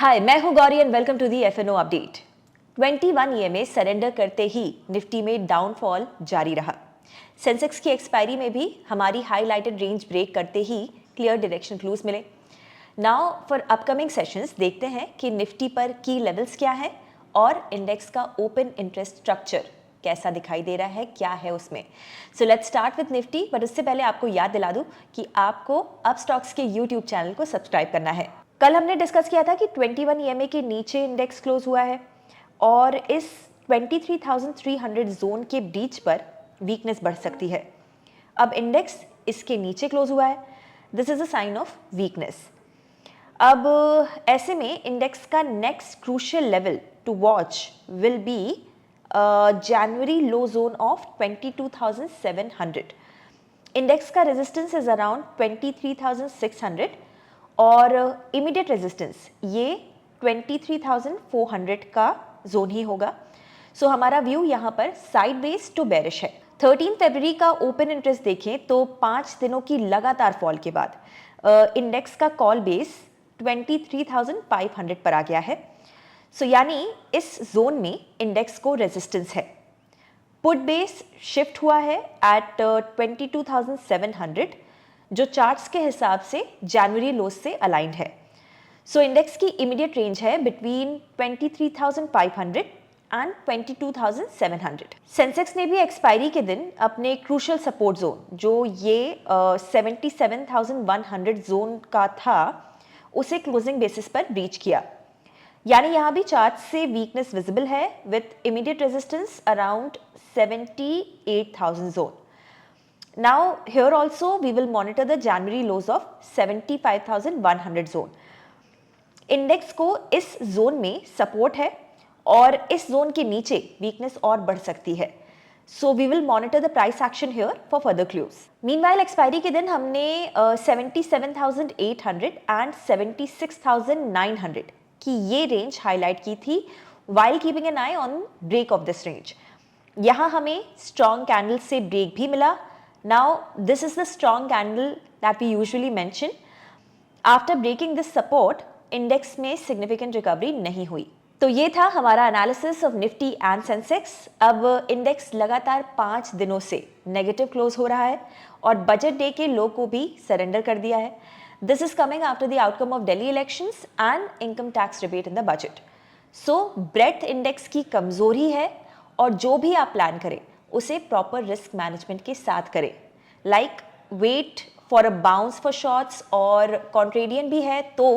हाय, मैं हूं Gauri and welcome to the F and O update. 21 EMA surrender करते ही निफ्टी में डाउनफॉल जारी रहा। सेंसेक्स की एक्सपायरी में भी हमारी हाईलाइटेड रेंज ब्रेक करते ही क्लियर डायरेक्शन क्लूज मिले। नाउ फॉर अपकमिंग सेशंस देखते हैं कि निफ्टी पर की लेवल्स क्या है और इंडेक्स का ओपन इंटरेस्ट स्ट्रक्चर कैसा दिखाई दे रहा है, क्या है उसमें। So let's start with Nifty, but उससे पहले आपको याद दिला दूं कि आपको अप स्टॉक्स के यूट्यूब चैनल को सब्सक्राइब करना है। कल हमने डिस्कस किया था कि 21 ईएमए के नीचे इंडेक्स क्लोज हुआ है और इस 23,300 जोन के बीच पर वीकनेस बढ़ सकती है। अब इंडेक्स इसके नीचे क्लोज हुआ है, this is a sign of weakness. अब ऐसे में इंडेक्स का next crucial level to watch will be January low zone of 22,700। Index का रेजिस्टेंस इज अराउंड 23,600 और इमीडिएट रेजिस्टेंस ये 23,400 का जोन ही होगा। सो हमारा व्यू यहाँ पर साइडवेज टू बेरिश है। 13 फरवरी का ओपन इंटरेस्ट देखें तो 5 दिनों की लगातार फॉल के बाद इंडेक्स का कॉल बेस 23,500 पर आ गया है। सो यानी इस जोन में इंडेक्स को रेजिस्टेंस है। पुट बेस शिफ्ट हुआ है एट 22,700 जो चार्ट्स के हिसाब से जनवरी लो से अलाइंड है। सो इंडेक्स की इमीडिएट रेंज है बिटवीन 23,500 एंड 22,700। सेंसेक्स ने भी एक्सपायरी के दिन अपने क्रूशियल सपोर्ट जोन जो ये 77,100 जोन का था उसे क्लोजिंग बेसिस पर ब्रीच किया। यानी यहाँ भी चार्ट से वीकनेस विजिबल है with immediate resistance around 78,000 zone. Now here also we will monitor the January lows of 75,100 zone. Index को इस जोन में सपोर्ट है और इस जोन के नीचे वीकनेस और बढ़ सकती है। So we will monitor the price action here for further close. Meanwhile expiry के दिन हमने 77,800 एंड 76,900 की ये रेंज हाईलाइट की थी while keeping an eye on break of this range. यहाँ हमें स्ट्रॉन्ग कैंडल से ब्रेक भी मिला। Now, this is the strong candle that we usually mention. After breaking this support, index में significant recovery नहीं हुई। तो ये था हमारा analysis of Nifty and Sensex। अब इंडेक्स लगातार 5 दिनों से नेगेटिव क्लोज हो रहा है और बजट डे के लो को भी सरेंडर कर दिया है। This is coming after the outcome of Delhi elections and income tax rebate in the budget. So, breadth index की कमजोरी है और जो भी आप प्लान करें उसे प्रॉपर रिस्क मैनेजमेंट के साथ करें। Like wait for a bounce for shorts और कॉन्ट्रेडियन भी है तो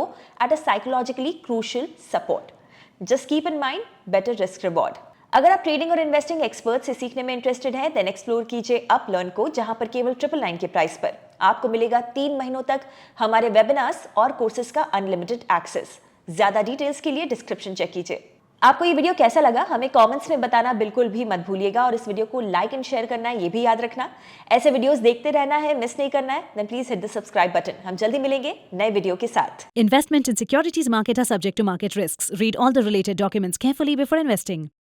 at a psychologically crucial support. Just keep in mind better risk reward. अगर आप ट्रेडिंग और इन्वेस्टिंग एक्सपर्ट से सीखने में इंटरेस्टेड हैं देन एक्सप्लोर कीजिए अप लर्न को, जहां पर केवल 999 के प्राइस पर आपको मिलेगा 3 महीनों तक हमारे वेबिनार्स और कोर्सेज का अनलिमिटेड एक्सेस। ज्यादा डिटेल्स के लिए डिस्क्रिप्शन चेक कीजिए। आपको ये वीडियो कैसा लगा हमें कमेंट्स में बताना बिल्कुल भी मत भूलिएगा और इस वीडियो को लाइक एंड शेयर करना है ये भी याद रखना। ऐसे वीडियोस देखते रहना है, मिस नहीं करना है, then please hit the subscribe button. हम जल्दी मिलेंगे नए वीडियो के साथ। Investment in securities market are subject to market risks. Read all the related documents carefully before investing.